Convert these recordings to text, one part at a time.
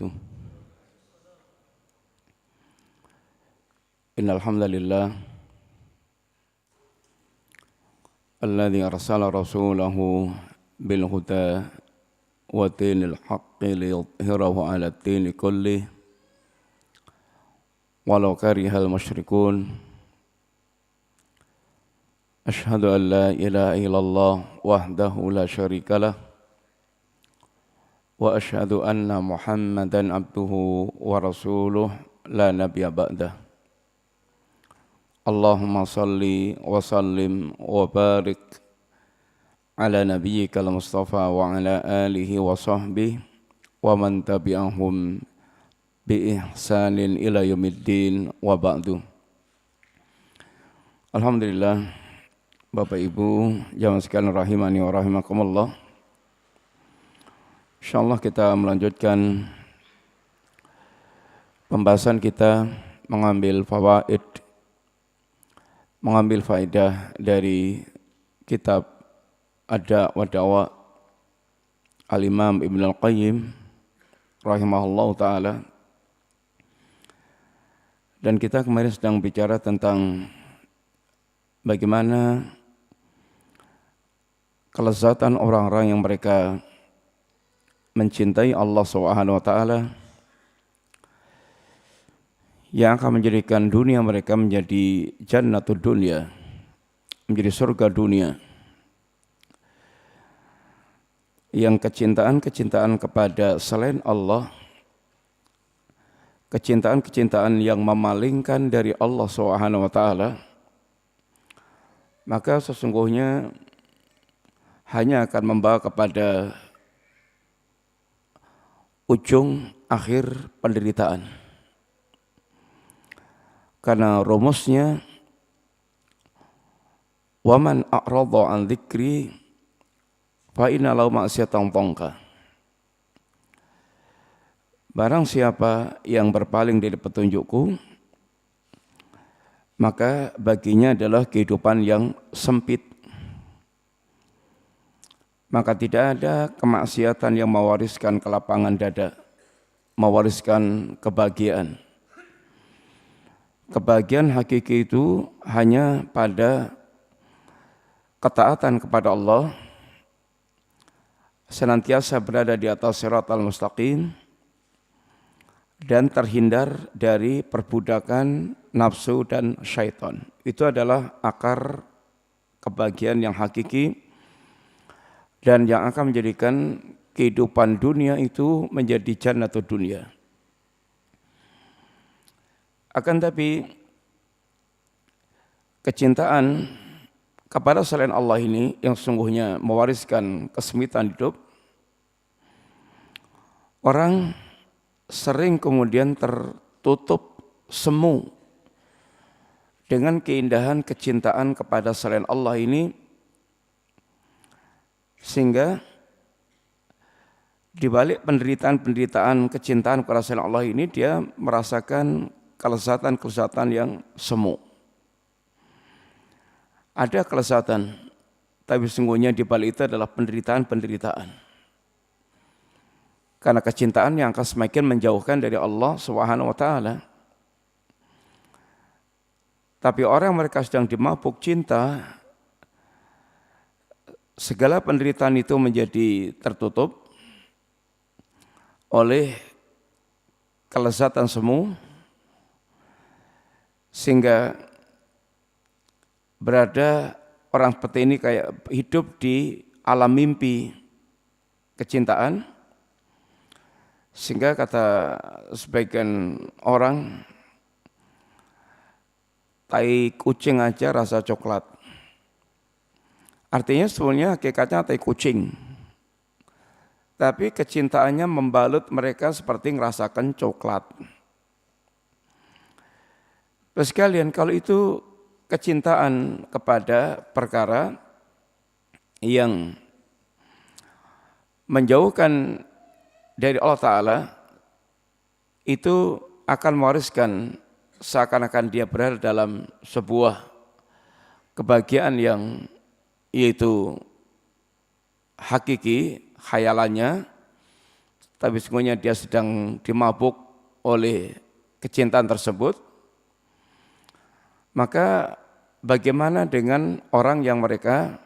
wabarakatuh. Innal hamdalillah alladzi arsala rasulahu bil huda wa dinil haqqi liyudhhirahu 'ala ad-dini kullih walau karihal musyrikun. Asyhadu an la ilaha illallah wahdahu la syarikalah wa asyhadu anna Muhammadan abduhu wa rasuluh la nabiyya ba'dah. Allahumma salli wa sallim wa barik ala nabiyyikal mustafa wa ala alihi wa sahbihi wa man tabi'ahum bi ihsanin ila yaumiddin wa ba'du. Alhamdulillah, Bapak Ibu jamaah sekalian rahimani wa rahimakumullah. Insyaallah kita melanjutkan pembahasan kita mengambil faedah dari kitab Ad-Da' wa Dawa Al-Imam Ibn Al-Qayyim rahimahullahu ta'ala. Dan kita kemarin sedang bicara tentang bagaimana kelezatan orang-orang yang mereka mencintai Allah Subhanahu wa ta'ala, yang akan menjadikan dunia mereka menjadi jannatud dunia, menjadi surga dunia. Yang kecintaan kepada selain Allah, kecintaan yang memalingkan dari Allah Subhanahu wa ta'ala, maka sesungguhnya hanya akan membawa kepada ujung akhir penderitaan. Karena rumusnya waman a'radha an dzikri fa inna lahu ma'siyatan tongka. Barang siapa yang berpaling dari petunjukku, maka baginya adalah kehidupan yang sempit. Maka tidak ada kemaksiatan yang mewariskan kelapangan dada, mewariskan kebahagiaan. Kebahagiaan hakiki itu hanya pada ketaatan kepada Allah, senantiasa berada di atas siratal mustaqim, dan terhindar dari perbudakan nafsu dan syaitan. Itu adalah akar kebahagiaan yang hakiki dan yang akan menjadikan kehidupan dunia itu menjadi jannatud dunia. Akan tapi kecintaan kepada selain Allah ini yang sungguhnya mewariskan kesempitan hidup, orang sering kemudian tertutup semu dengan keindahan kecintaan kepada selain Allah ini, sehingga di balik penderitaan kecintaan kepada selain Allah ini dia merasakan kelezatan yang semu. Ada kelezatan, tapi sungguhnya di balik itu adalah penderitaan. Karena kecintaan yang akan semakin menjauhkan dari Allah Subhanahu wa ta'ala. Tapi orang mereka sedang dimabuk cinta, segala penderitaan itu menjadi tertutup oleh kelezatan semu, sehingga berada orang seperti ini kayak hidup di alam mimpi kecintaan, sehingga kata sebagian orang, tai kucing aja rasa coklat. Artinya sebenarnya hakikatnya tai kucing, tapi kecintaannya membalut mereka seperti ngerasakan coklat. Terus sekalian, kalau itu kecintaan kepada perkara yang menjauhkan dari Allah Ta'ala, itu akan mewariskan seakan-akan dia berada dalam sebuah kebahagiaan yang yaitu hakiki, khayalannya, tapi sesungguhnya dia sedang dimabuk oleh kecintaan tersebut. Maka bagaimana dengan orang yang mereka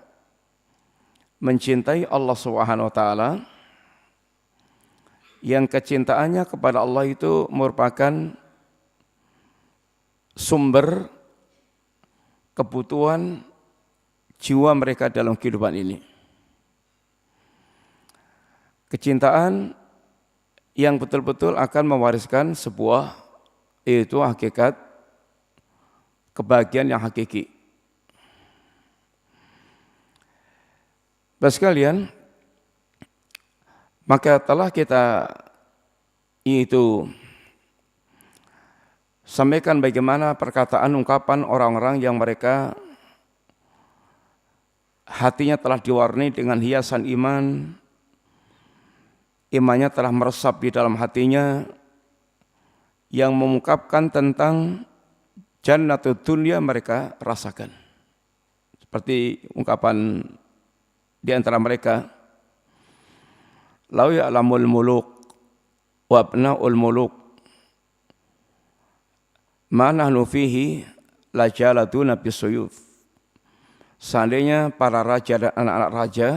mencintai Allah Subhanahu wa taala, yang kecintaannya kepada Allah itu merupakan sumber kebutuhan jiwa mereka dalam kehidupan ini. Kecintaan yang betul-betul akan mewariskan sebuah, yaitu hakikat kebahagiaan yang hakiki. Bapak sekalian, maka telah kita itu sampaikan bagaimana perkataan ungkapan orang-orang yang mereka hatinya telah diwarnai dengan hiasan iman, imannya telah meresap di dalam hatinya, yang mengungkapkan tentang jannatul dunya mereka rasakan. Seperti ungkapan di antara mereka, lau ya'lamul muluk wa abna'ul muluk ma nahnu fihi lajaladuna bisuyuf. Seandainya para raja dan anak-anak raja,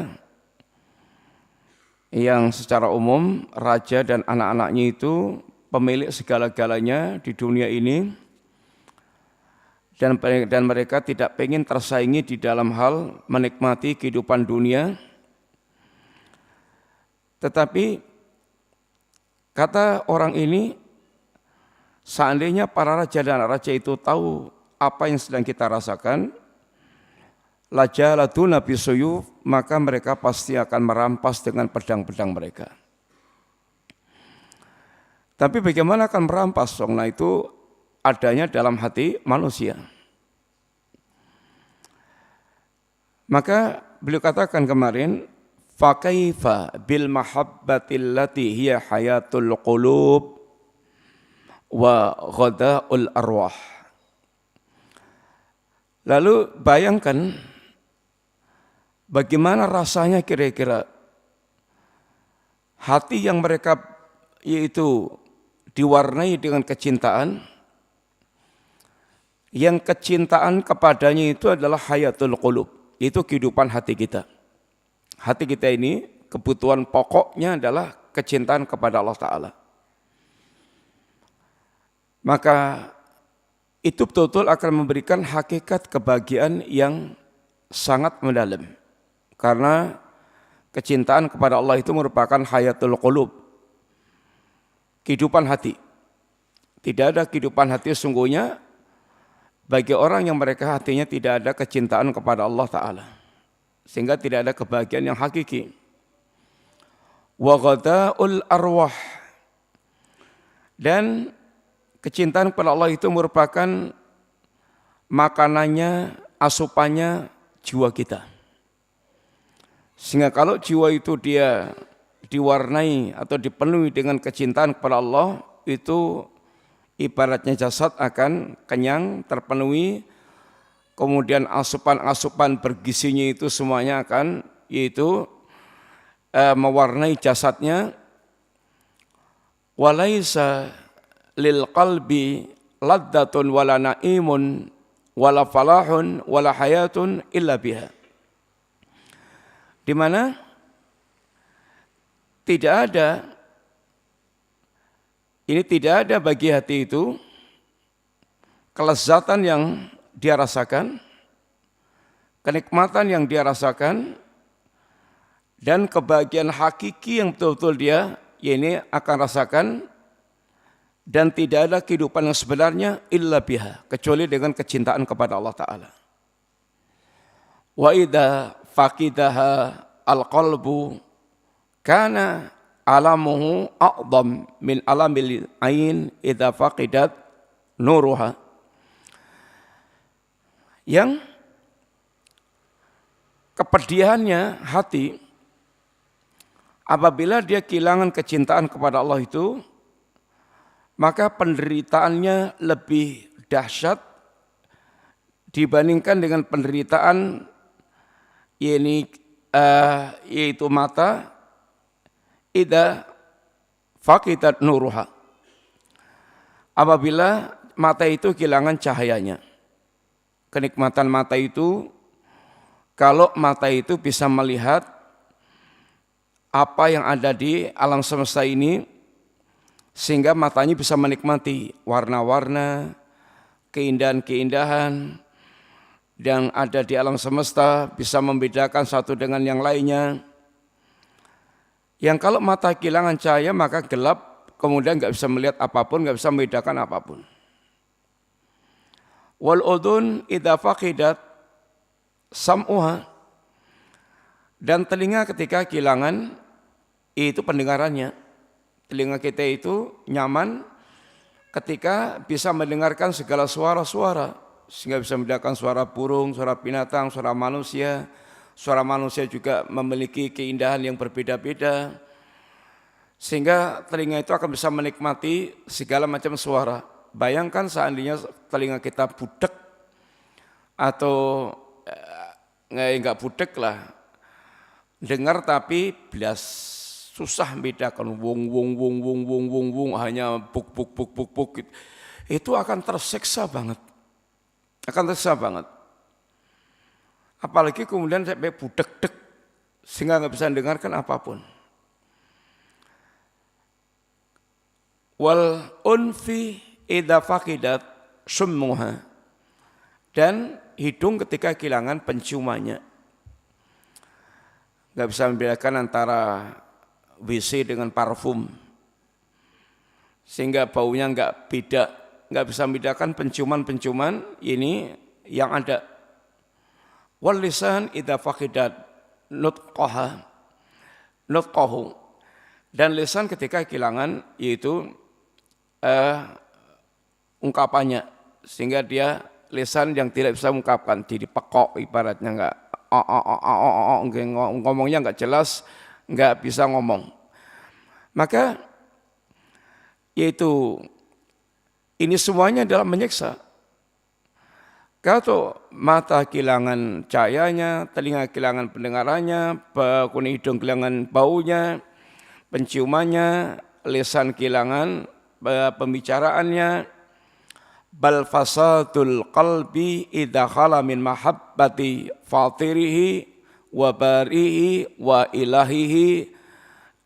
yang secara umum raja dan anak-anaknya itu pemilik segala-galanya di dunia ini, dan mereka tidak ingin tersaingi di dalam hal menikmati kehidupan dunia. Tetapi kata orang ini, seandainya para raja dan anak raja itu tahu apa yang sedang kita rasakan, lajaladuna bisuyuf, maka mereka pasti akan merampas dengan pedang-pedang mereka. Tapi bagaimana akan merampas? Nah itu adanya dalam hati manusia. Maka beliau katakan kemarin, fakaifa bil mahabbatil lati hiya hayatul qulub wa ghadaul arwah. Lalu bayangkan bagaimana rasanya kira-kira hati yang mereka yaitu diwarnai dengan kecintaan, yang kecintaan kepadanya itu adalah hayatul qulub, itu kehidupan hati kita. Hati kita ini kebutuhan pokoknya adalah kecintaan kepada Allah Ta'ala. Maka itu betul-betul akan memberikan hakikat kebahagiaan yang sangat mendalam. Karena kecintaan kepada Allah itu merupakan hayatul qulub, kehidupan hati. Tidak ada kehidupan hati sungguhnya bagi orang yang mereka hatinya tidak ada kecintaan kepada Allah Ta'ala, sehingga tidak ada kebahagiaan yang hakiki. Wa ghadaul arwah, dan kecintaan kepada Allah itu merupakan makanannya, asupannya jiwa kita. Sehingga kalau jiwa itu dia diwarnai atau dipenuhi dengan kecintaan kepada Allah, itu ibaratnya jasad akan kenyang, terpenuhi, kemudian asupan-asupan bergizinya itu semuanya akan yaitu mewarnai jasadnya. Walaisa lil qalbi laddatun wala na'imun wala falahun wala hayatun illa biha. Di mana tidak ada bagi hati itu kelezatan yang dia rasakan, kenikmatan yang dia rasakan, dan kebahagiaan hakiki yang betul-betul dia ini akan rasakan, dan tidak ada kehidupan yang sebenarnya illa biha, kecuali dengan kecintaan kepada Allah Ta'ala. Wa idza faqidaha al-qalbu kana alamuhu a'dham min alamil ain idza faqidat nuruha. Yang kepedihannya hati apabila dia kehilangan kecintaan kepada Allah itu, maka penderitaannya lebih dahsyat dibandingkan dengan penderitaan yaitu mata idza faqidat nuruha. Apabila mata itu kehilangan cahayanya. Kenikmatan mata itu, kalau mata itu bisa melihat apa yang ada di alam semesta ini, sehingga matanya bisa menikmati warna-warna, keindahan-keindahan yang ada di alam semesta, bisa membedakan satu dengan yang lainnya. Yang kalau mata kehilangan cahaya maka gelap, kemudian nggak bisa melihat apapun, nggak bisa membedakan apapun. Wal udhun idza faqidat sam'uha, dan telinga ketika kehilangan itu pendengarannya. Telinga kita itu nyaman ketika bisa mendengarkan segala suara-suara, sehingga bisa membedakan suara burung, suara binatang, suara manusia. Suara manusia juga memiliki keindahan yang berbeda-beda, sehingga telinga itu akan bisa menikmati segala macam suara. Bayangkan seandainya telinga kita budek atau enggak budek lah, dengar tapi belas, susah bedakan wung wung wung wung wung wung wung, hanya buk buk buk buk buk, itu akan tersiksa banget, apalagi kemudian sampai budek dek sehingga nggak bisa mendengarkan apapun. Wal unfi idza faqidat summuha, dan hidung ketika kehilangan penciumannya. Nggak bisa membedakan antara WC dengan parfum, sehingga baunya nggak bisa membedakan penciuman ini yang ada. Wal lisan idza faqidat nutqahu, dan lisan ketika kehilangan yaitu ungkapannya, sehingga dia lisan yang tidak bisa mengungkapkan, jadi pekok ibaratnya, enggak ngomongnya enggak jelas, enggak bisa ngomong. Maka yaitu ini semuanya adalah menyiksa. Kalau mata kehilangan cahayanya, telinga kehilangan pendengarannya, kuning hidung kehilangan baunya, penciumannya, lisan kehilangan pembicaraannya, bal fasadul qalbi idza khala min mahabbati fatirihi wa barihi wa ilahihi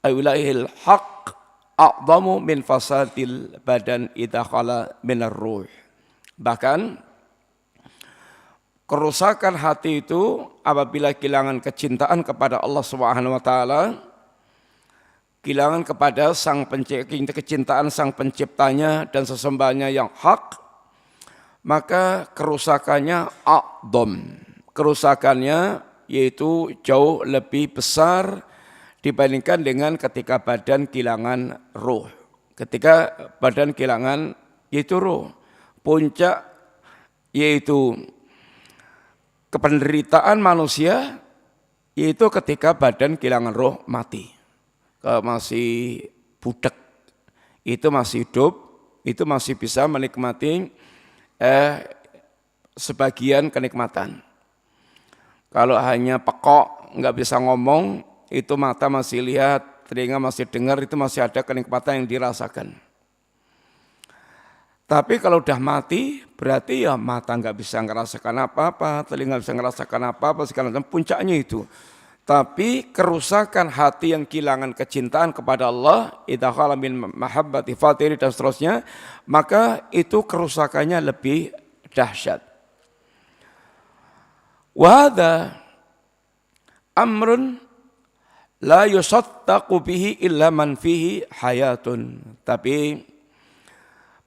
ilahil haq a'zamu min fasadil badan idza khala minar ruh. Bahkan kerusakan hati itu apabila kehilangan kecintaan kepada Allah Subhanahu wa taala, kehilangan kepada kecintaan sang penciptanya dan sesembahannya yang hak, maka kerusakannya a'dham. Kerusakannya yaitu jauh lebih besar dibandingkan dengan ketika badan kehilangan ruh. Ketika badan kehilangan yaitu ruh. Puncak yaitu kependeritaan manusia yaitu ketika badan kehilangan roh mati. Kalau masih budak, itu masih hidup, itu masih bisa menikmati sebagian kenikmatan. Kalau hanya pekok, nggak bisa ngomong, itu mata masih lihat, telinga masih dengar, itu masih ada kenikmatan yang dirasakan. Tapi kalau udah mati, berarti ya mata nggak bisa ngerasakan apa-apa, telinga nggak bisa ngerasakan apa-apa, segala macam, puncaknya itu. Tapi kerusakan hati yang kehilangan kecintaan kepada Allah, idza khala min mahabbati fatiri dan seterusnya, maka itu kerusakannya lebih dahsyat. Wa hadza amrun la yusaddaqu bihi illa man fihi hayatun. Tapi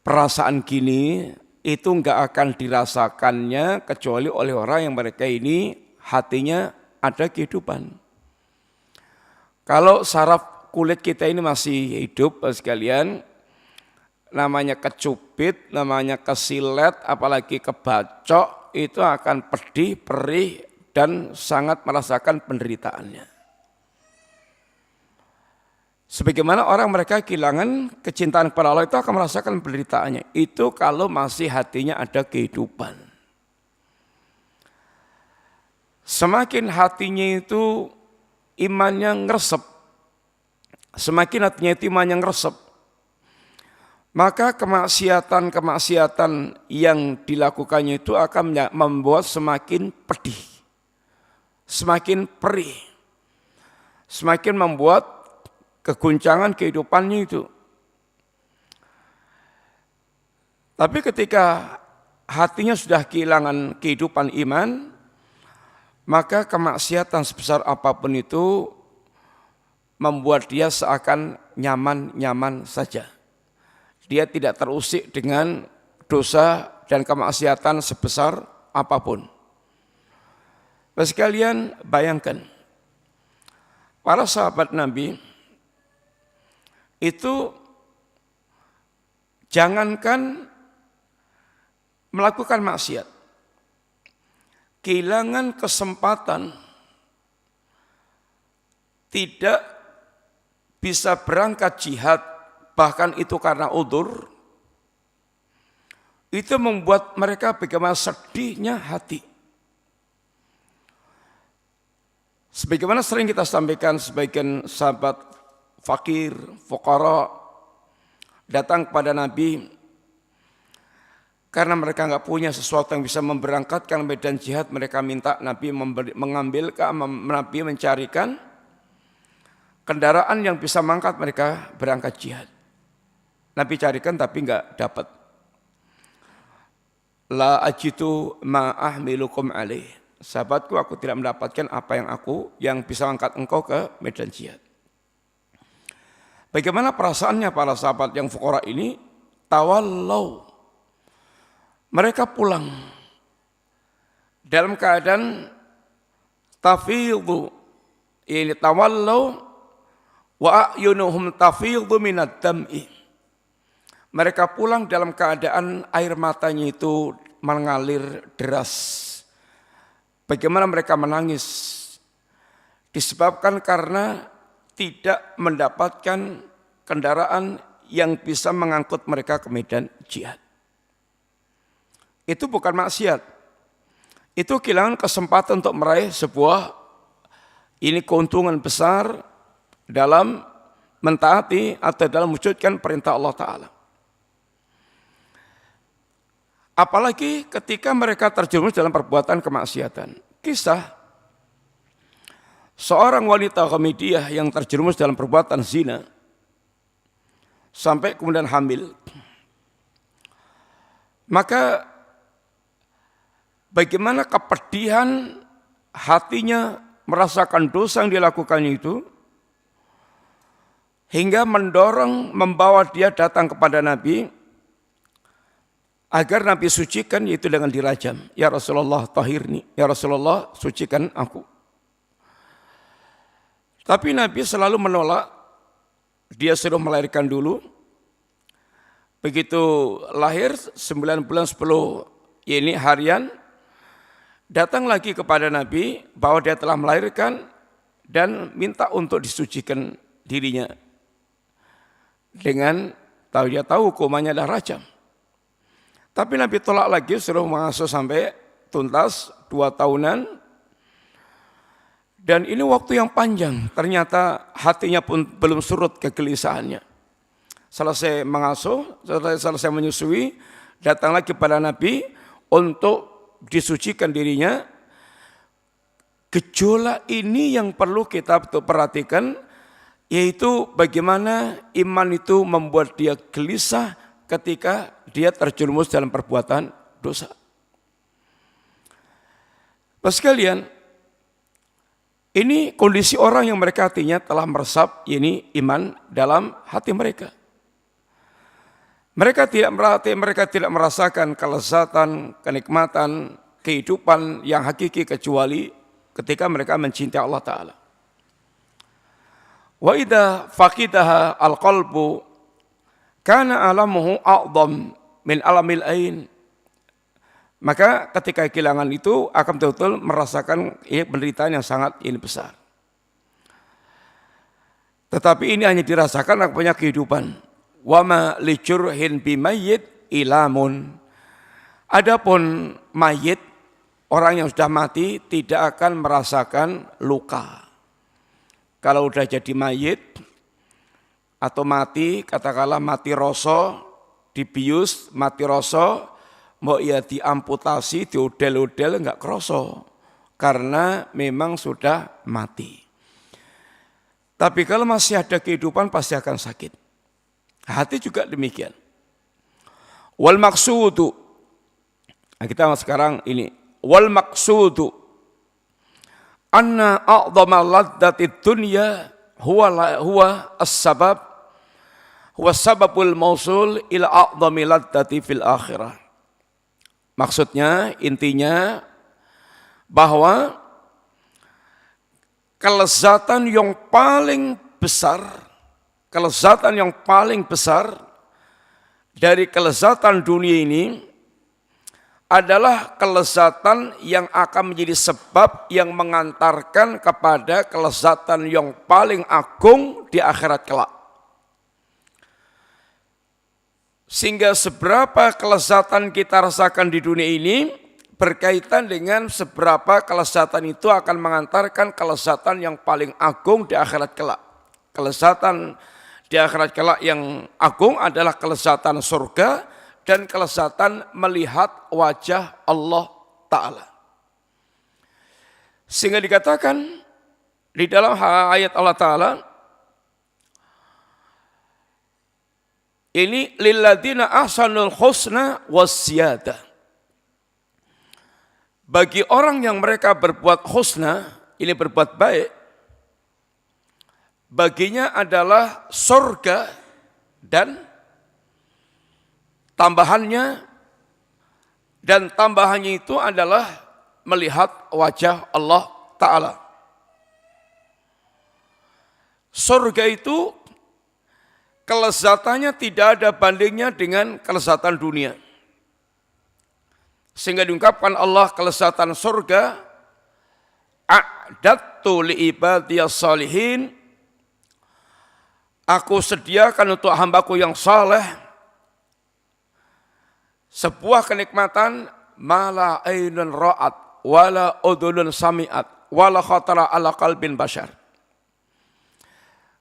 perasaan gini itu enggak akan dirasakannya kecuali oleh orang yang mereka ini hatinya ada kehidupan. Kalau saraf kulit kita ini masih hidup sekalian, namanya kecubit, namanya kesilet, apalagi kebacok, itu akan pedih, perih, dan sangat merasakan penderitaannya. Sebagaimana orang mereka kehilangan kecintaan kepada Allah itu akan merasakan penderitaannya. Itu kalau masih hatinya ada kehidupan. Semakin hatinya itu imannya ngeresep, semakin hatinya itu imannya ngeresep, maka kemaksiatan-kemaksiatan yang dilakukannya itu akan membuat semakin pedih, semakin perih, semakin membuat keguncangan kehidupannya itu. Tapi ketika hatinya sudah kehilangan kehidupan iman, maka kemaksiatan sebesar apapun itu membuat dia seakan nyaman-nyaman saja. Dia tidak terusik dengan dosa dan kemaksiatan sebesar apapun. Bapak sekalian, bayangkan para sahabat Nabi itu jangankan melakukan maksiat, kehilangan kesempatan tidak bisa berangkat jihad, bahkan itu karena udzur, itu membuat mereka bagaimana sedihnya hati. Sebagaimana sering kita sampaikan, sebagian sahabat fakir, fuqara datang kepada Nabi karena mereka enggak punya sesuatu yang bisa memberangkatkan medan jihad. Mereka minta Nabi Nabi mencarikan kendaraan yang bisa mengangkat mereka berangkat jihad. Nabi carikan tapi enggak dapat. La ajitu ma ahmilukum alaih. Sahabatku, aku tidak mendapatkan apa yang bisa mengangkat engkau ke medan jihad. Bagaimana perasaannya para sahabat yang fuqara ini? Tawallau. Mereka pulang dalam keadaan tafidhu, ini tawallau wa a'yunuhum tafidhu minad dam'i. Mereka pulang dalam keadaan air matanya itu mengalir deras. Bagaimana mereka menangis? Disebabkan karena tidak mendapatkan kendaraan yang bisa mengangkut mereka ke medan jihad. Itu bukan maksiat. Itu kehilangan kesempatan untuk meraih sebuah keuntungan besar dalam mentaati atau dalam mewujudkan perintah Allah Ta'ala. Apalagi ketika mereka terjerumus dalam perbuatan kemaksiatan. Kisah seorang wanita Ghamidiyah yang terjerumus dalam perbuatan zina sampai kemudian hamil. Maka bagaimana kepedihan hatinya merasakan dosa yang dilakukannya itu, hingga mendorong membawa dia datang kepada Nabi agar Nabi sucikan, yaitu dengan dirajam. Ya Rasulullah tahirni, ya Rasulullah sucikan aku. Tapi Nabi selalu menolak. Dia suruh melahirkan dulu. Begitu lahir 9 bulan 10 harian, datang lagi kepada Nabi bahwa dia telah melahirkan dan minta untuk disucikan dirinya. Dengan dia tahu hukumannya adalah rajam. Tapi Nabi tolak lagi, suruh mengasuh sampai tuntas 2 tahunan. Dan ini waktu yang panjang, ternyata hatinya pun belum surut kegelisahannya. Selesai mengasuh, selesai menyusui, datang lagi kepada Nabi untuk disucikan dirinya. Gejolak ini yang perlu kita perhatikan, yaitu bagaimana iman itu membuat dia gelisah ketika dia terjerumus dalam perbuatan dosa. Bapak sekalian, ini kondisi orang yang mereka hatinya telah meresap iman dalam hati mereka. Mereka tidak merasakan kelezatan, kenikmatan, kehidupan yang hakiki kecuali ketika mereka mencintai Allah Ta'ala. Wa idza faqidaha al-qalbu kana alamuhu a'dham min alamil ain. Maka ketika kehilangan itu akan betul-betul merasakan penderitaan yang sangat besar. Tetapi ini hanya dirasakan punya kehidupan. Wa ma lijurhin bimayyit ilamun. Adapun mayit, orang yang sudah mati tidak akan merasakan luka. Kalau sudah jadi mayit atau mati, katakanlah mati rasa, dibius, mati rasa, mau ia diamputasi, diudel-udel enggak kroso. Karena memang sudah mati. Tapi kalau masih ada kehidupan pasti akan sakit. Hati juga demikian. Wal maksudu. Nah, kita sekarang ini. Wal maksudu. Anna a'zama laddatid dunya huwa as-sabab. Huwa sababul mausul ila a'zami laddati fil akhirah. Maksudnya, intinya bahwa kelezatan yang paling besar dari kelezatan dunia ini adalah kelezatan yang akan menjadi sebab yang mengantarkan kepada kelezatan yang paling agung di akhirat kelak. Sehingga seberapa kelezatan kita rasakan di dunia ini berkaitan dengan seberapa kelezatan itu akan mengantarkan kelezatan yang paling agung di akhirat kelak. Kelezatan di akhirat kelak yang agung adalah kelezatan surga dan kelezatan melihat wajah Allah Ta'ala. Sehingga dikatakan di dalam ayat Allah Ta'ala, ini lilladzina ahsanul husna wasziyadah. Bagi orang yang mereka berbuat husna, ini berbuat baik, baginya adalah surga dan tambahannya itu adalah melihat wajah Allah Ta'ala. Surga itu kelezatannya tidak ada bandingnya dengan kelezatan dunia. Sehingga diungkapkan Allah kelezatan surga, a'dattu li'ibadiyas salihin, aku sediakan untuk hambaku yang saleh sebuah kenikmatan mala ainun ra'at wala udhunun sami'at wala khatara ala qalbin bashar.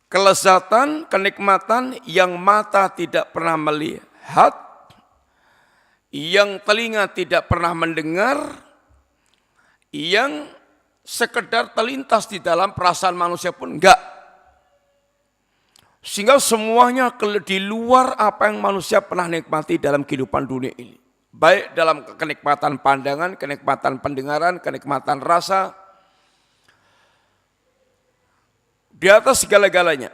Kelezatan, kenikmatan yang mata tidak pernah melihat, yang telinga tidak pernah mendengar, yang sekedar terlintas di dalam perasaan manusia pun enggak. Sehingga semuanya di luar apa yang manusia pernah nikmati dalam kehidupan dunia ini. Baik dalam kenikmatan pandangan, kenikmatan pendengaran, kenikmatan rasa, di atas segala-galanya.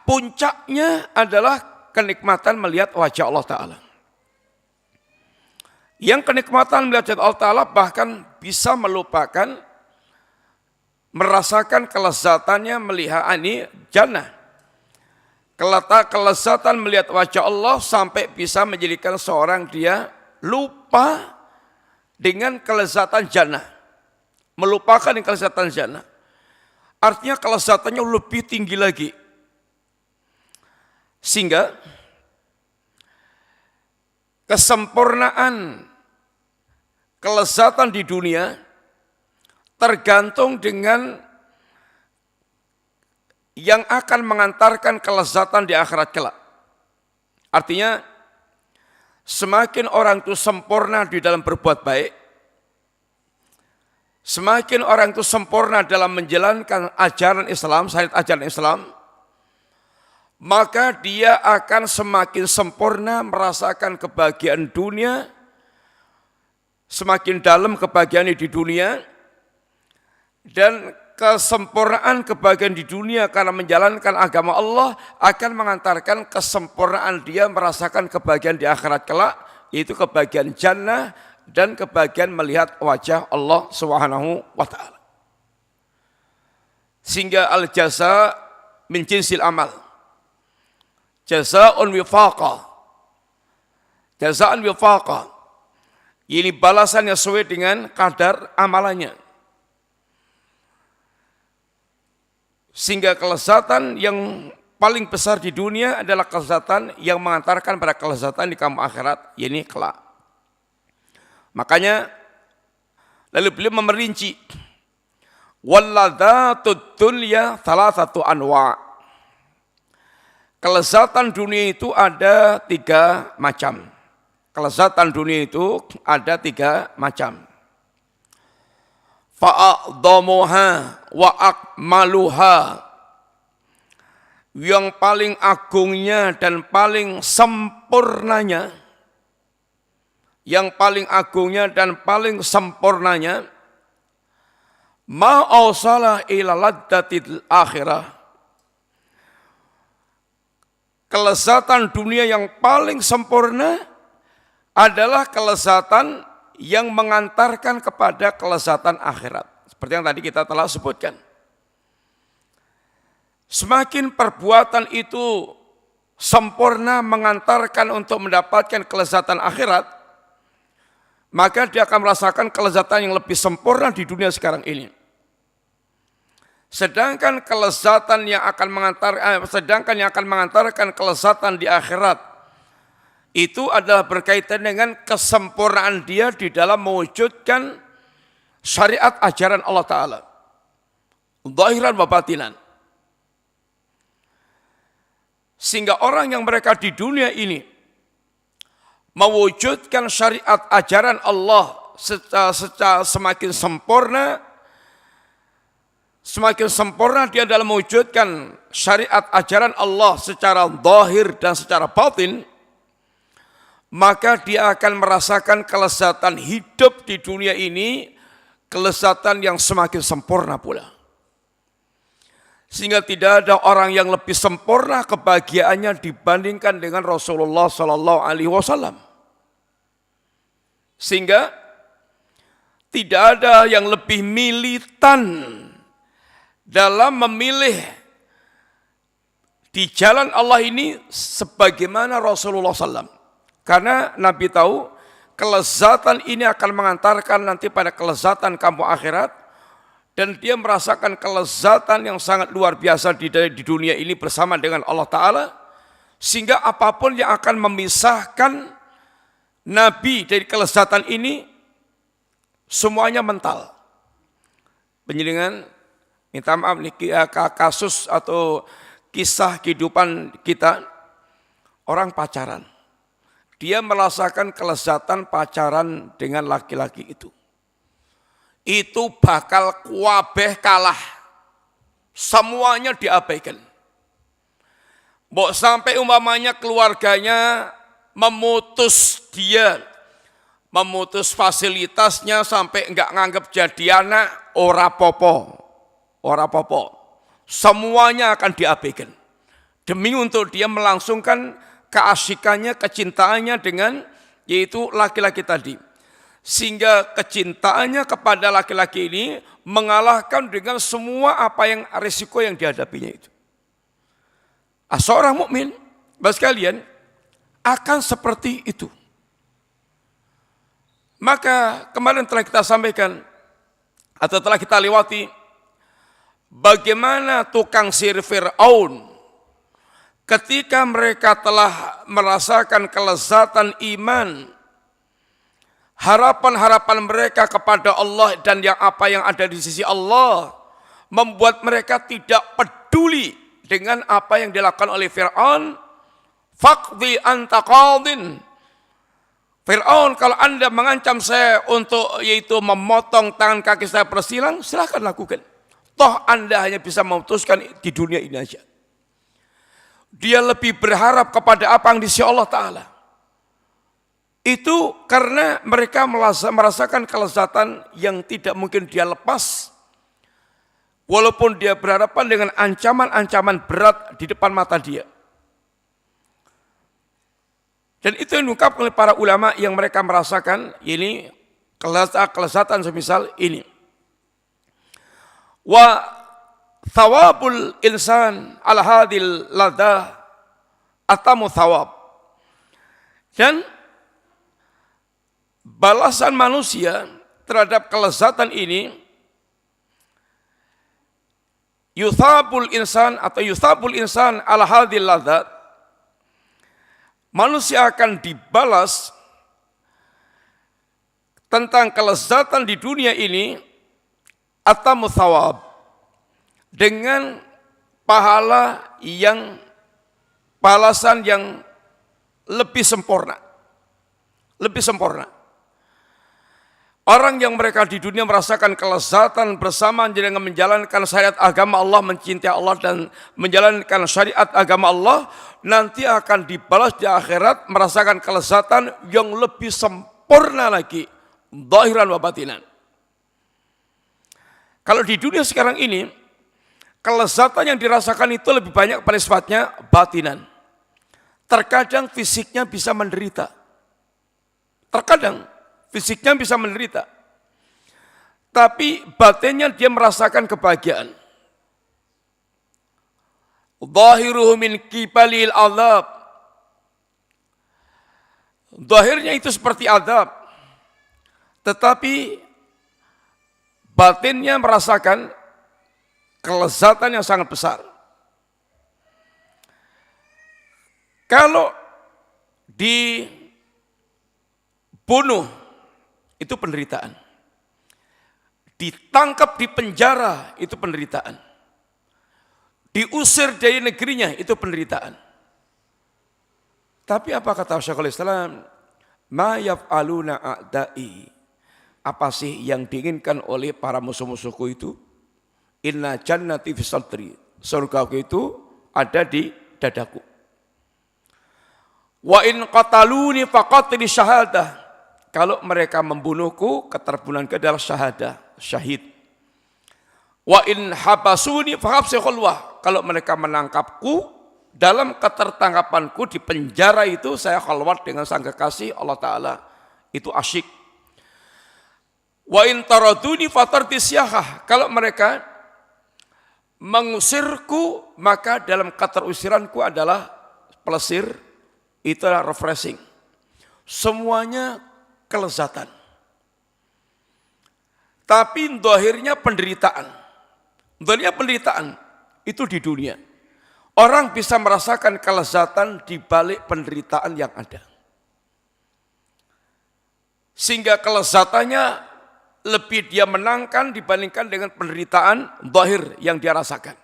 Puncaknya adalah kenikmatan melihat wajah Allah Ta'ala. Yang kenikmatan melihat wajah Allah Ta'ala bahkan bisa melupakan, merasakan kelezatannya melihat ini jannah. Kelezatan melihat wajah Allah sampai bisa menjadikan seorang dia lupa dengan kelezatan jannah. Melupakan dengan kelezatan jannah. Artinya kelezatannya lebih tinggi lagi. Sehingga kesempurnaan kelezatan di dunia tergantung dengan yang akan mengantarkan kelezatan di akhirat kelak. Artinya semakin orang itu sempurna di dalam berbuat baik, semakin orang itu sempurna dalam menjalankan ajaran Islam, syariat ajaran Islam, maka dia akan semakin sempurna merasakan kebahagiaan dunia, semakin dalam kebahagiaan di dunia, dan kesempurnaan kebahagiaan di dunia karena menjalankan agama Allah akan mengantarkan kesempurnaan dia merasakan kebahagiaan di akhirat kelak, yaitu kebahagiaan jannah dan kebahagiaan melihat wajah Allah Subhanahu wa ta'ala. Sehingga al-jaza min jinsil amal. Jazaa'un wifaqah. Jazaa'un wifaqah. Ini balasan yang sesuai dengan kadar amalannya. Sehingga kelezatan yang paling besar di dunia adalah kelezatan yang mengantarkan pada kelezatan di kampung akhirat, yaitu kelak. Makanya lalu beliau memerinci walladzatud dunya thalathatu anwa'. kelezatan dunia itu ada 3 macam. Kelezatan dunia itu ada 3 macam. Fa'adhamuha wa akmaluha. Yang paling agungnya dan paling sempurnanya, yang paling agungnya dan paling sempurnanya, ma'awsalah ila laddatil akhirah. Kelezatan dunia yang paling sempurna adalah kelezatan yang mengantarkan kepada kelezatan akhirat. Seperti yang tadi kita telah sebutkan. Semakin perbuatan itu sempurna mengantarkan untuk mendapatkan kelezatan akhirat, maka dia akan merasakan kelezatan yang lebih sempurna di dunia sekarang ini. Sedangkan yang akan mengantarkan kelezatan di akhirat itu adalah berkaitan dengan kesempurnaan dia di dalam mewujudkan syariat ajaran Allah Ta'ala. Zahiran wa batinan. Sehingga orang yang mereka di dunia ini mewujudkan syariat ajaran Allah secara semakin sempurna dia dalam mewujudkan syariat ajaran Allah secara zahir dan secara batin, maka dia akan merasakan kelezatan hidup di dunia ini, kelezatan yang semakin sempurna pula. Sehingga tidak ada orang yang lebih sempurna kebahagiaannya dibandingkan dengan Rasulullah Sallallahu Alaihi Wasallam. Sehingga tidak ada yang lebih militan dalam memilih di jalan Allah ini sebagaimana Rasulullah SAW. Karena Nabi tahu kelezatan ini akan mengantarkan nanti pada kelezatan kampung akhirat. Dan dia merasakan kelezatan yang sangat luar biasa di dunia ini bersama dengan Allah Ta'ala. Sehingga apapun yang akan memisahkan Nabi dari kelezatan ini, semuanya mental. Penjelingan, minta maaf nih, kasus atau kisah kehidupan kita, orang pacaran. Dia merasakan kelezatan pacaran dengan laki-laki itu. Itu bakal kuabeh kalah. Semuanya diabaikan. Mbok sampai umpamanya keluarganya memutus dia, memutus fasilitasnya sampai enggak nganggap jadi anak, ora popo. Semuanya akan diabaikan. Demi untuk dia melangsungkan keasikannya, kecintaannya dengan yaitu laki-laki tadi. Sehingga kecintaannya kepada laki-laki ini mengalahkan dengan semua apa yang risiko yang dihadapinya itu. Seorang mukmin, Bapak sekalian, akan seperti itu. Maka kemarin telah kita sampaikan atau telah kita lewati bagaimana tukang sihir Fir'aun ketika mereka telah merasakan kelezatan iman, harapan-harapan mereka kepada Allah dan apa yang ada di sisi Allah membuat mereka tidak peduli dengan apa yang dilakukan oleh Fir'aun. Faqdi anta qadin. Fir'aun, kalau Anda mengancam saya untuk yaitu memotong tangan kaki saya persilang, silakan lakukan. Toh Anda hanya bisa memutuskan di dunia ini aja. Dia lebih berharap kepada apa yang di sisi Allah Ta'ala. Itu karena mereka merasakan kelezatan yang tidak mungkin dia lepas. Walaupun dia berhadapan dengan ancaman-ancaman berat di depan mata dia. Dan itu yang diungkapkan oleh para ulama yang mereka merasakan ini kelezatan semisal ini. Wa thawabul insan ala hadil ladah atamu thawab. Dan balasan manusia terhadap kelezatan ini yuthabul insan ala hadil ladah. Manusia akan dibalas tentang kelezatan di dunia ini atamu thawab dengan pahala yang balasan yang lebih sempurna. Lebih sempurna. Orang yang mereka di dunia merasakan kelezatan bersama dengan menjalankan syariat agama Allah, mencintai Allah dan menjalankan syariat agama Allah, nanti akan dibalas di akhirat merasakan kelezatan yang lebih sempurna lagi, zahiran wa batinan. Kalau di dunia sekarang ini, kelezatan yang dirasakan itu lebih banyak pada sifatnya batinan. Terkadang fisiknya bisa menderita. Terkadang fisiknya bisa menderita. Tapi batinnya dia merasakan kebahagiaan. Zahiruhu min qibalil azab. Zahirnya itu seperti azab. Tetapi batinnya merasakan kelezatan yang sangat besar. Kalau dibunuh, itu penderitaan. Ditangkap di penjara, itu penderitaan. Diusir dari negerinya, itu penderitaan. Tapi apa kata Syekhul Islam? Ma yaf'aluna a'da'i. Apa sih yang diinginkan oleh para musuh-musuhku itu? Inna jannati fi sadri. Surgaku itu ada di dadaku. Wa in qataluni faqatli syahadah. Kalau mereka membunuhku, keterbunuhanku adalah syahadah, syahid. Wa in habasuni fahabsi khulwah. Kalau mereka menangkapku, dalam ketertangkapanku di penjara itu saya khalwat dengan sang kekasih Allah Ta'ala. Itu asyik. Wa in taraduni fatarti syahah. Kalau mereka mengusirku, maka dalam keterusiranku adalah pelesir, itu adalah refreshing. Semuanya kelezatan. Tapi zahirnya penderitaan. Zahirnya penderitaan itu di dunia. Orang bisa merasakan kelezatan di balik penderitaan yang ada. Sehingga kelezatannya lebih dia menangkan dibandingkan dengan penderitaan zahir yang dia rasakan.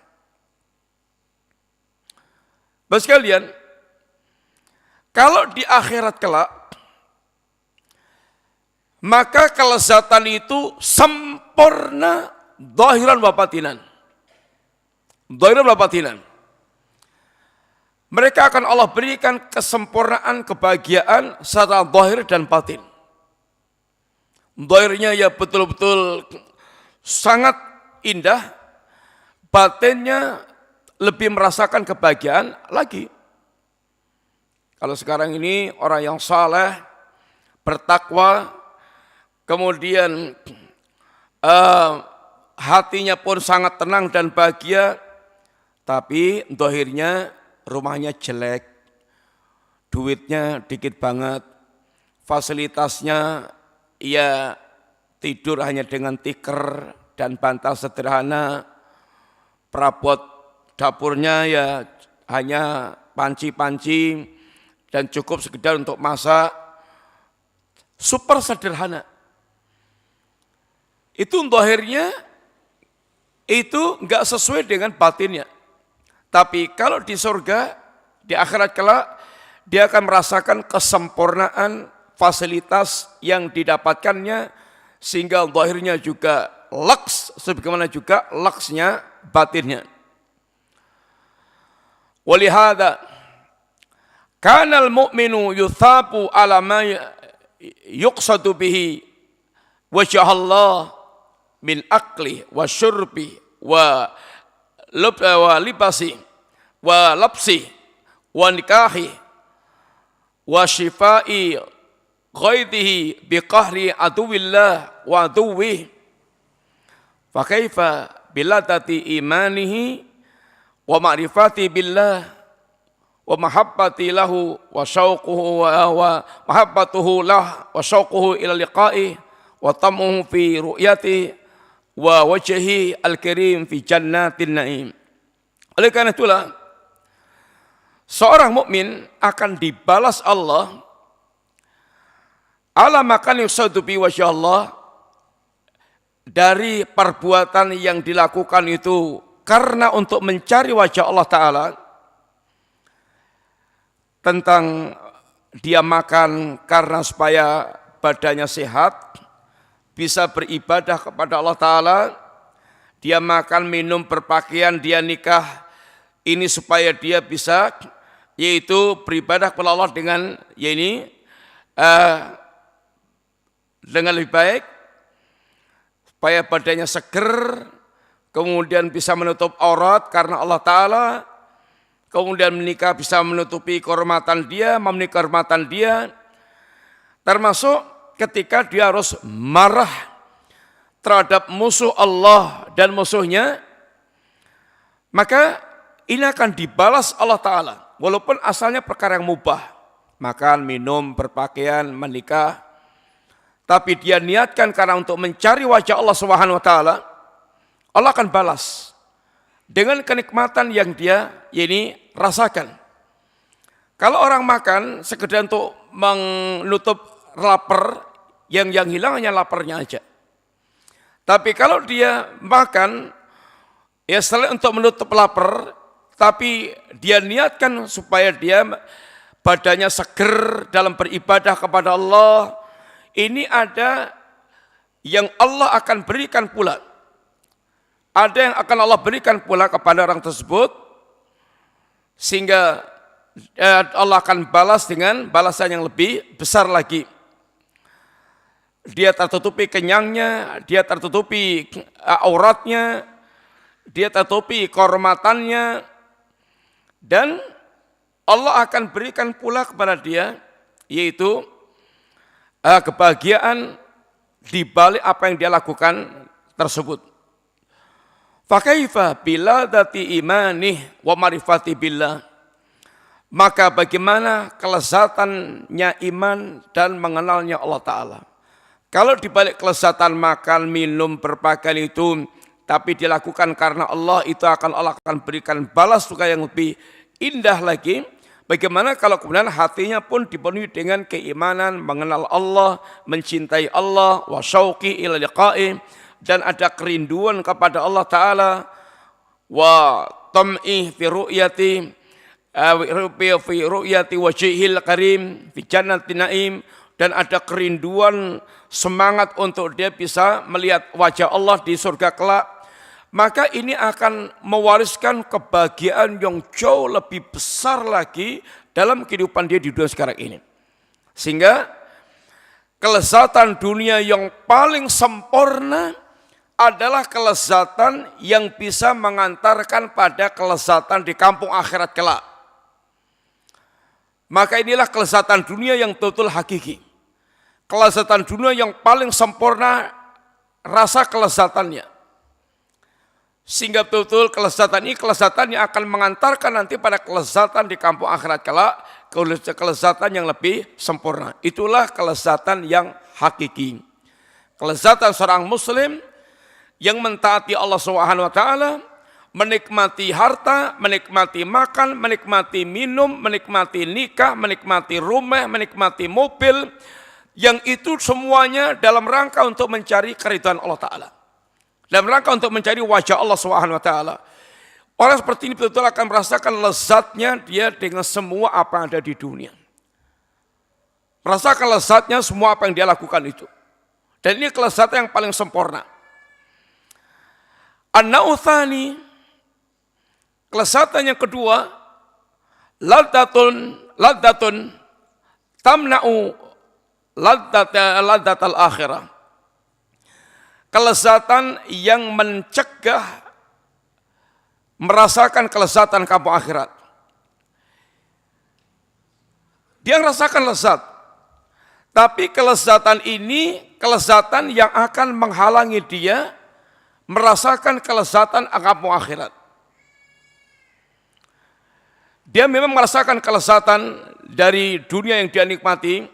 Bapak sekalian, kalau di akhirat kelak, maka kelezatan itu sempurna zahiran wa batinan. Zahiran wa batinan. Mereka akan Allah berikan kesempurnaan kebahagiaan secara zahir dan batin. Zahirnya ya betul-betul sangat indah, batinnya lebih merasakan kebahagiaan lagi. Kalau sekarang ini orang yang saleh, bertakwa, kemudian hatinya pun sangat tenang dan bahagia, tapi zahirnya rumahnya jelek, duitnya dikit banget, fasilitasnya ya tidur hanya dengan tikar dan bantal sederhana, perabot dapurnya ya hanya panci-panci dan cukup sekedar untuk masak, super sederhana. Itu zahirnya itu enggak sesuai dengan batinnya. Tapi kalau di surga, di akhirat kelak, dia akan merasakan kesempurnaan fasilitas yang didapatkannya, sehingga zahirnya juga laks, sebagaimana juga laksnya batinnya. Walihada kanal mu'minu yuthabu ala ma yuqsadu bihi wajah Allah min akli wa syurbi wa libasi wa lapsi wa nikahi wa shifai ghaidihi biqahri aduwillah wa aduwih fa kaifa biladati imanihi wa ma'rifati billah wa mahabbati lahu wa syauquhu wa mahabbatuhu lah wa syauquhu ila liqa'i wa tamuhu fi ru'yati wa wajhi al-karim fi jannatin na'im. Oleh karena itulah seorang mukmin akan dibalas Allah ala makan yusadu bi wajh Allah, dari perbuatan yang dilakukan itu karena untuk mencari wajah Allah Ta'ala, tentang dia makan karena supaya badannya sehat, bisa beribadah kepada Allah Ta'ala. Dia makan, minum, berpakaian, dia nikah, ini supaya dia bisa yaitu beribadah kepada Allah dengan dengan lebih baik, supaya badannya seger, kemudian bisa menutup aurat karena Allah Ta'ala, kemudian menikah bisa menutupi kehormatan dia, memenuhi kehormatan dia, termasuk ketika dia harus marah terhadap musuh Allah dan musuhnya, maka ini akan dibalas Allah Ta'ala, walaupun asalnya perkara yang mubah, makan, minum, berpakaian, menikah, tapi dia niatkan karena untuk mencari wajah Allah Subhanahu wa Ta'ala, Allah akan balas dengan kenikmatan yang dia rasakan. Kalau orang makan sekedar untuk menutup lapar, yang hilang hanya laparnya aja. Tapi kalau dia makan ya selain untuk menutup lapar, tapi dia niatkan supaya dia badannya seger dalam beribadah kepada Allah, ini ada yang Allah akan berikan pula. Ada yang akan Allah berikan pula kepada orang tersebut, sehingga Allah akan balas dengan balasan yang lebih besar lagi. Dia tertutupi kenyangnya, dia tertutupi auratnya, dia tertutupi kehormatannya, dan Allah akan berikan pula kepada dia, yaitu kebahagiaan di balik apa yang dia lakukan tersebut. Fakaifa biladati imanih wa marifati billah. Maka bagaimana kelezatannya iman dan mengenalnya Allah Ta'ala. Kalau di balik kelezatan makan, minum, berpakaian itu, tapi dilakukan karena Allah, itu Allah akan berikan balas juga yang lebih indah lagi. Bagaimana kalau kemudian hatinya pun dipenuhi dengan keimanan, mengenal Allah, mencintai Allah, wa syauqi ila liqa'i, dan ada kerinduan kepada Allah Ta'ala, wa tam'i fi ru'yati wajhil karim fi jannatin na'im, dan ada kerinduan semangat untuk dia bisa melihat wajah Allah di surga kelak, maka ini akan mewariskan kebahagiaan yang jauh lebih besar lagi dalam kehidupan dia di dunia sekarang ini. Sehingga kelezatan dunia yang paling sempurna adalah kelezatan yang bisa mengantarkan pada kelezatan di kampung akhirat kelak. Maka inilah kelezatan dunia yang betul hakiki. Kelezatan dunia yang paling sempurna rasa kelezatannya. Sehingga betul-betul kelezatan ini kelezatan yang akan mengantarkan nanti pada kelezatan di kampung akhirat kelak, kelezatan yang lebih sempurna. Itulah kelezatan yang hakiki. Kelezatan seorang muslim yang mentaati Allah Subhanahu wa Ta'ala, menikmati harta, menikmati makan, menikmati minum, menikmati nikah, menikmati rumah, menikmati mobil, yang itu semuanya dalam rangka untuk mencari keridhaan Allah Ta'ala, dalam rangka untuk mencari wajah Allah Subhanahu wa Ta'ala. Orang seperti ini betul-betul akan merasakan lezatnya dia dengan semua apa yang ada di dunia. Merasakan lezatnya semua apa yang dia lakukan itu. Dan ini kelezatan yang paling sempurna. An-nauthani, kelezatan yang kedua, laddatun tamna'u laddatal akhirah. Kelezatan yang mencegah merasakan kelezatan kampung akhirat. Dia merasakan lezat, tapi kelezatan ini kelezatan yang akan menghalangi dia merasakan kelezatan kampung akhirat. Dia memang merasakan kelezatan dari dunia yang dia nikmati,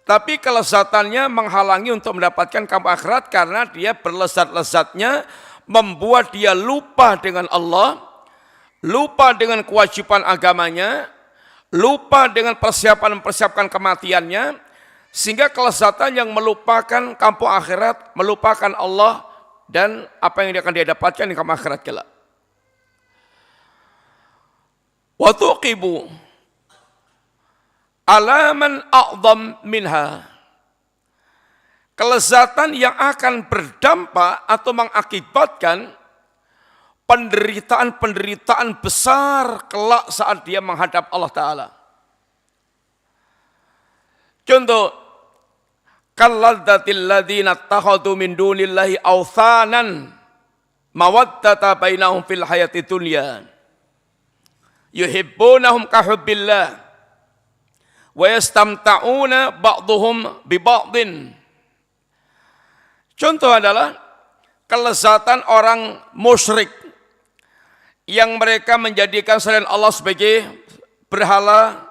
tapi kelezatannya menghalangi untuk mendapatkan kampung akhirat karena dia berlezat-lezatnya membuat dia lupa dengan Allah, lupa dengan kewajiban agamanya, lupa dengan persiapan kematiannya, sehingga kelezatan yang melupakan kampung akhirat, melupakan Allah dan apa yang akan dia dapatkan di kampung akhirat kelak. Wa tuqibu alaman a'zam minha. Kelezatan yang akan berdampak atau mengakibatkan penderitaan-penderitaan besar kelak saat dia menghadap Allah Ta'ala. Contoh, kalladzatil ladzina ittakhadhu min dunillahi awthanan mawaddata bainahum fil hayati dunya yuhibbunahum ka hubbillah wa yastamta'una ba'dhum bi ba'din. Contoh adalah kelezatan orang musyrik yang mereka menjadikan selain Allah sebagai berhala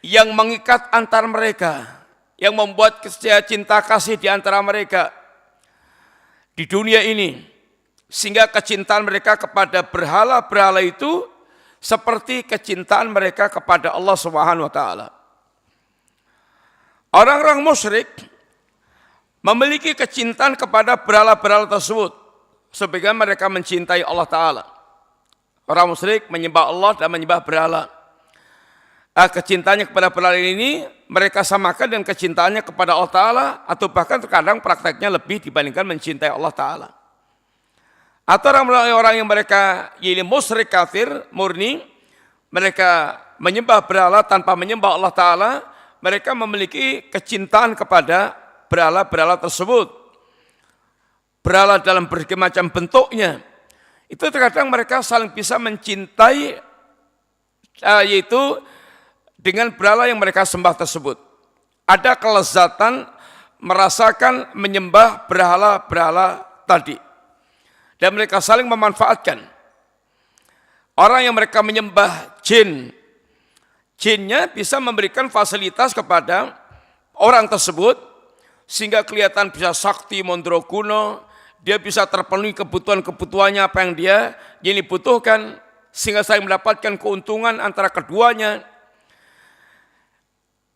yang mengikat antar mereka, yang membuat cinta kasih di antara mereka di dunia ini, sehingga kecintaan mereka kepada berhala-berhala itu seperti kecintaan mereka kepada Allah Subhanahu wa taala. Orang-orang musyrik memiliki kecintaan kepada berhala-berhala tersebut sebagaimana mereka mencintai Allah Ta'ala. Orang musyrik menyembah Allah dan menyembah berhala. Kecintaannya kepada berhala ini mereka samakan dengan kecintaannya kepada Allah Ta'ala, atau bahkan terkadang prakteknya lebih dibandingkan mencintai Allah Ta'ala. Atau orang yang mereka ini musyrik kafir murni, mereka menyembah berhala tanpa menyembah Allah Ta'ala, mereka memiliki kecintaan kepada berhala-berhala tersebut. Berhala dalam berbagai macam bentuknya. Itu terkadang mereka saling bisa mencintai, yaitu dengan berhala yang mereka sembah tersebut. Ada kelezatan merasakan menyembah berhala-berhala tadi. Dan mereka saling memanfaatkan. Orang yang mereka menyembah jin, jinnya bisa memberikan fasilitas kepada orang tersebut, sehingga kelihatan bisa sakti mandraguna, dia bisa terpenuhi kebutuhan-kebutuhannya apa yang dia ini butuhkan, sehingga saya mendapatkan keuntungan antara keduanya.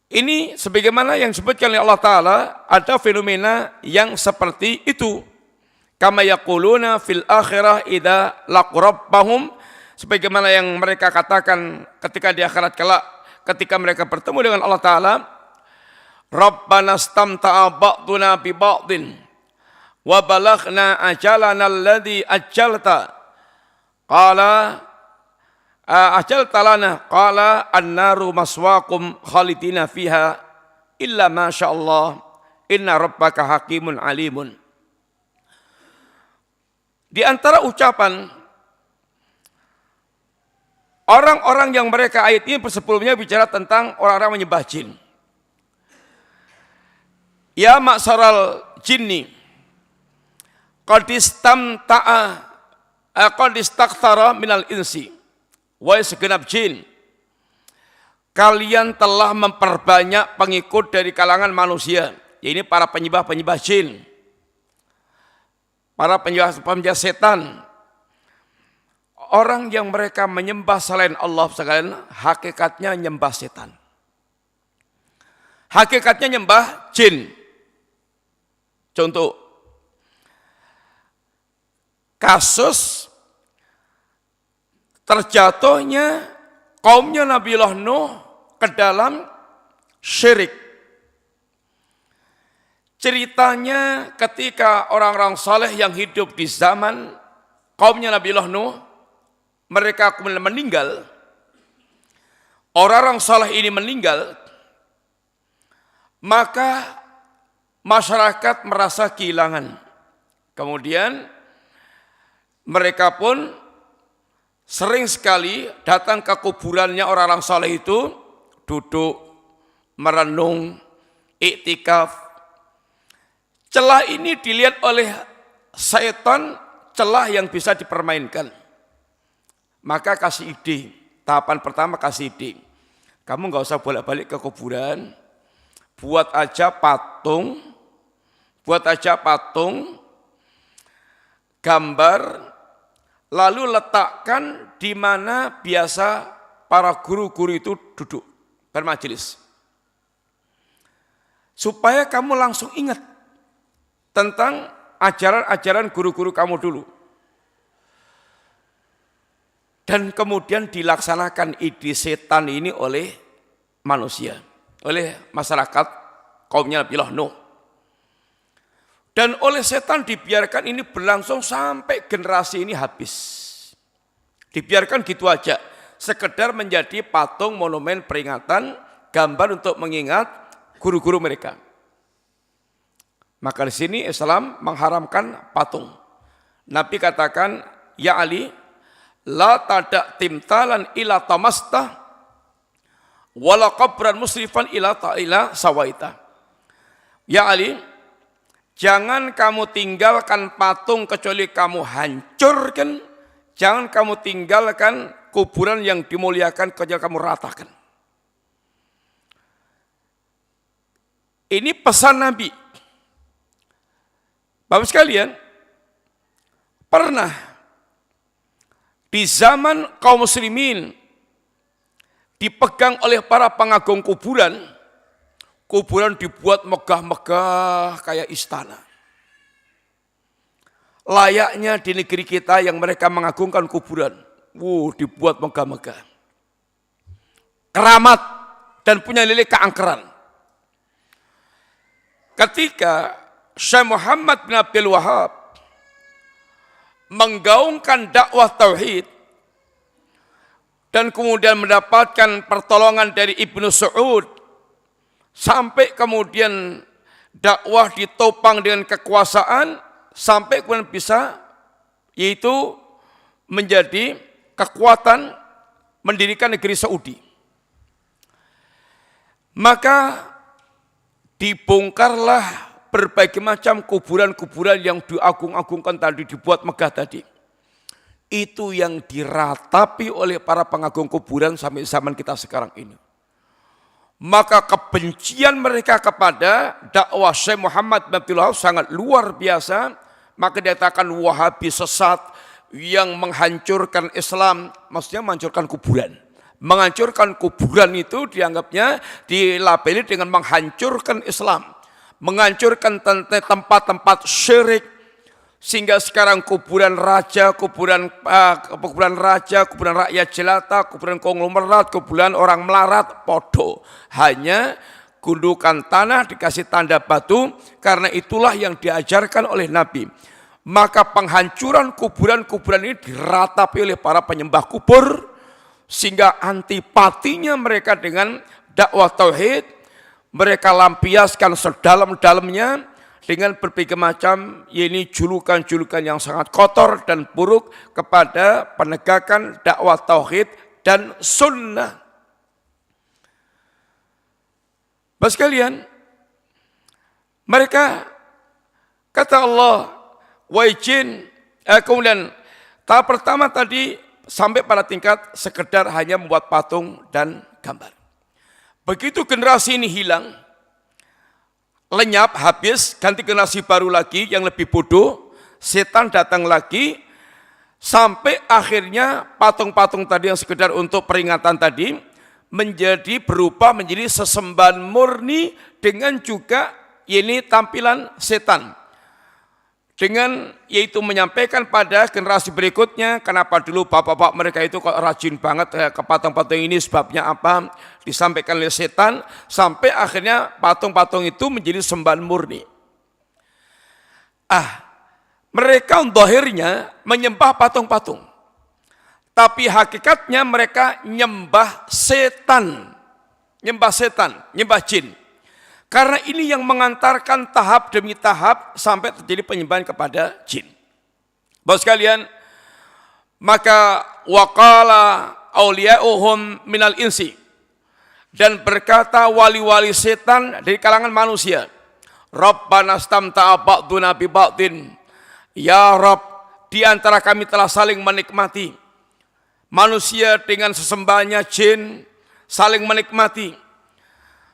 Ini sebagaimana yang disebutkan oleh Allah Ta'ala, ada fenomena yang seperti itu. Kama yaquluna fil akhirah idza laqu rabbahum, sebagaimana yang mereka katakan ketika di akhirat kelak, ketika mereka bertemu dengan Allah Ta'ala, Rabbana stamta'a ba'duna bi ba'din wa balaghna ajalana alladhi ajjalta qala ajalta lana qala an-naru maswaakum khalidina fiha illa ma sya'allah inna rabbaka hakimun alimun. Di antara ucapan orang-orang yang mereka ayat ini sebelumnya bicara tentang orang-orang menyembah jin. Ya ma'saral jinni qad istakthara minal insi. Wahai segenap jin, kalian telah memperbanyak pengikut dari kalangan manusia. Ini para penyembah-penyembah jin, para penyembah setan. Orang yang mereka menyembah selain Allah sekalian, hakikatnya nyembah setan. Hakikatnya nyembah jin. Contoh, kasus terjatuhnya kaumnya Nabiullah Nuh ke dalam syirik. Ceritanya ketika orang-orang saleh yang hidup di zaman kaumnya Nabiullah Nuh, mereka kemudian meninggal. Orang-orang saleh ini meninggal, maka masyarakat merasa kehilangan. Kemudian mereka pun sering sekali datang ke kuburannya orang-orang saleh itu, duduk, merenung, iktikaf. Celah ini dilihat oleh syaitan, celah yang bisa dipermainkan. Maka kasih ide, tahapan pertama kasih ide. Kamu nggak usah bolak-balik ke kuburan, buat aja patung, gambar, lalu letakkan di mana biasa para guru-guru itu duduk bermajelis. Supaya kamu langsung ingat tentang ajaran-ajaran guru-guru kamu dulu. Dan kemudian dilaksanakan ide setan ini oleh manusia, oleh masyarakat kaumnya Nabiullah Nuh. Dan oleh setan dibiarkan ini berlangsung sampai generasi ini habis. Dibiarkan gitu aja, sekedar menjadi patung monumen peringatan, gambar untuk mengingat guru-guru mereka. Maka di sini Islam mengharamkan patung. Nabi katakan, ya Ali, la tada timtalan ila tamastah, wala qabran musrifan ila ta'ila sawaita. Ya Ali, jangan kamu tinggalkan patung kecuali kamu hancurkan, jangan kamu tinggalkan kuburan yang dimuliakan kecuali kamu ratakan. Ini pesan Nabi. Bapak sekalian, pernah di zaman kaum muslimin dipegang oleh para pengagung kuburan, kuburan dibuat megah-megah kayak istana. Layaknya di negeri kita yang mereka mengagungkan kuburan, dibuat megah-megah. Keramat dan punya nilai keangkeran. Ketika Syekh Muhammad bin Abdul Wahab menggaungkan dakwah tauhid dan kemudian mendapatkan pertolongan dari Ibnu Saud, sampai kemudian dakwah ditopang dengan kekuasaan, sampai kemudian bisa yaitu menjadi kekuatan mendirikan negeri Saudi. Maka dibongkarlah berbagai macam kuburan-kuburan yang diagung-agungkan tadi, dibuat megah tadi. Itu yang diratapi oleh para pengagung kuburan sampai zaman kita sekarang ini. Maka kebencian mereka kepada dakwah Syekh Muhammad bin Abdul Wahab sangat luar biasa. Maka dikatakan Wahabi sesat yang menghancurkan Islam, maksudnya menghancurkan kuburan. Menghancurkan kuburan itu dianggapnya dilabeli dengan menghancurkan Islam. Menghancurkan tempat-tempat syirik, sehingga sekarang kuburan raja, kuburan rakyat jelata, kuburan konglomerat, kuburan orang melarat, podo. Hanya gundukan tanah dikasih tanda batu, karena itulah yang diajarkan oleh Nabi. Maka penghancuran kuburan-kuburan ini diratapi oleh para penyembah kubur, sehingga antipatinya mereka dengan dakwah tauhid, mereka lampiaskan sedalam-dalamnya dengan berbagai macam julukan-julukan yang sangat kotor dan buruk kepada penegakan dakwah tauhid dan sunnah. Bapak sekalian, mereka kata Allah, kemudian tahap pertama tadi sampai pada tingkat sekedar hanya membuat patung dan gambar. Begitu generasi ini hilang, lenyap, habis, ganti generasi baru lagi yang lebih bodoh, setan datang lagi, sampai akhirnya patung-patung tadi yang sekedar untuk peringatan tadi, berubah menjadi sesembahan murni dengan juga ini tampilan setan. Dengan yaitu menyampaikan pada generasi berikutnya, kenapa dulu bapak-bapak mereka itu kok rajin banget ke patung-patung ini, sebabnya apa, disampaikan oleh setan, sampai akhirnya patung-patung itu menjadi sembahan murni. Mereka zahirnya menyembah patung-patung, tapi hakikatnya mereka nyembah setan, nyembah jin. Karena ini yang mengantarkan tahap demi tahap sampai terjadi penyembahan kepada jin. Bapak sekalian, maka waqala awliya'uhum minal insi, dan berkata wali-wali setan dari kalangan manusia, Rabbana stamta'a ba'duna bi ba'din, ya Rabb, di antara kami telah saling menikmati. Manusia dengan sesembahannya jin saling menikmati.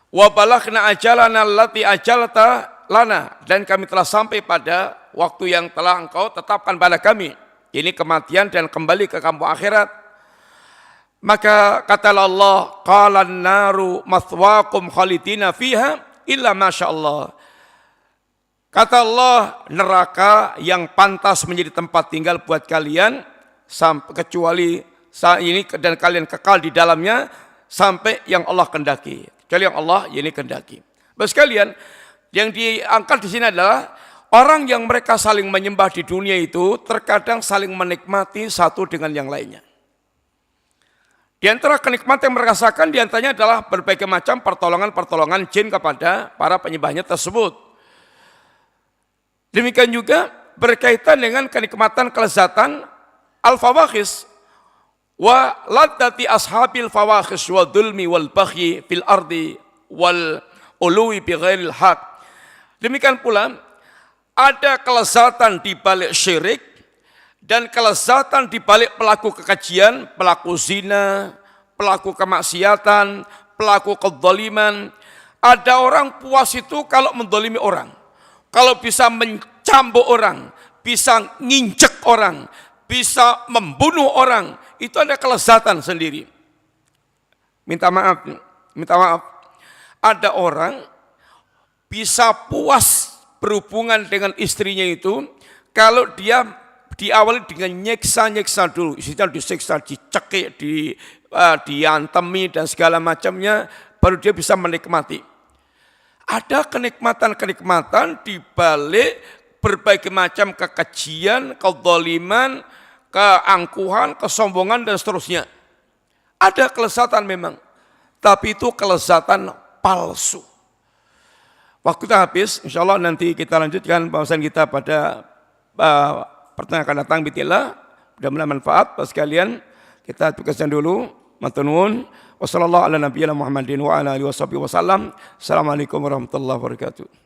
Wa balaghna ajalana allati ajalta lana, dan kami telah sampai pada waktu yang telah engkau tetapkan pada kami, ini kematian dan kembali ke kampung akhirat. Maka kata Allah, qalan naru mathwaakum khalidina fiha illa masyaallah. Kata Allah, neraka yang pantas menjadi tempat tinggal buat kalian kecuali saat ini, dan kalian kekal di dalamnya sampai yang Allah kendaki. Kecuali yang Allah ini kendaki. Bapak sekalian, yang diangkat di sini adalah orang yang mereka saling menyembah di dunia itu terkadang saling menikmati satu dengan yang lainnya. Di antara kenikmatan yang mereka rasakan di antaranya adalah berbagai macam pertolongan-pertolongan jin kepada para penyembahnya tersebut. Demikian juga berkaitan dengan kenikmatan kelezatan al-fawakhis wa laddati ashabil fawakhis wa dhulmi wal baghi fil ardi wal uluwi bi ghairil haq. Demikian pula ada kelezatan di balik syirik dan kelezatan di balik pelaku kekejian, pelaku zina, pelaku kemaksiatan, pelaku kezaliman. Ada orang puas itu kalau mendolimi orang, kalau bisa mencambuk orang, bisa nginjek orang, bisa membunuh orang, itu ada kelezatan sendiri. Minta maaf. Ada orang bisa puas berhubungan dengan istrinya itu kalau dia diawali dengan nyeksa-nyeksa dulu, istrinya disiksa, dicekik, diantemi dan segala macamnya, baru dia bisa menikmati. Ada kenikmatan-kenikmatan di balik berbagai macam kekejian, kezaliman, keangkuhan, kesombongan dan seterusnya. Ada kelezatan memang, tapi itu kelezatan palsu. Waktu kita habis, insya Allah nanti kita lanjutkan pembahasan kita pada pertanyaan akan datang bitillah. Mudah-mudahan manfaat bagi sekalian. Kita tugaskan dulu. Matur nuwun. Wassallallahu ala nabiyyina Muhammadin wa ala alihi wasallam. Assalamualaikum warahmatullahi wabarakatuh.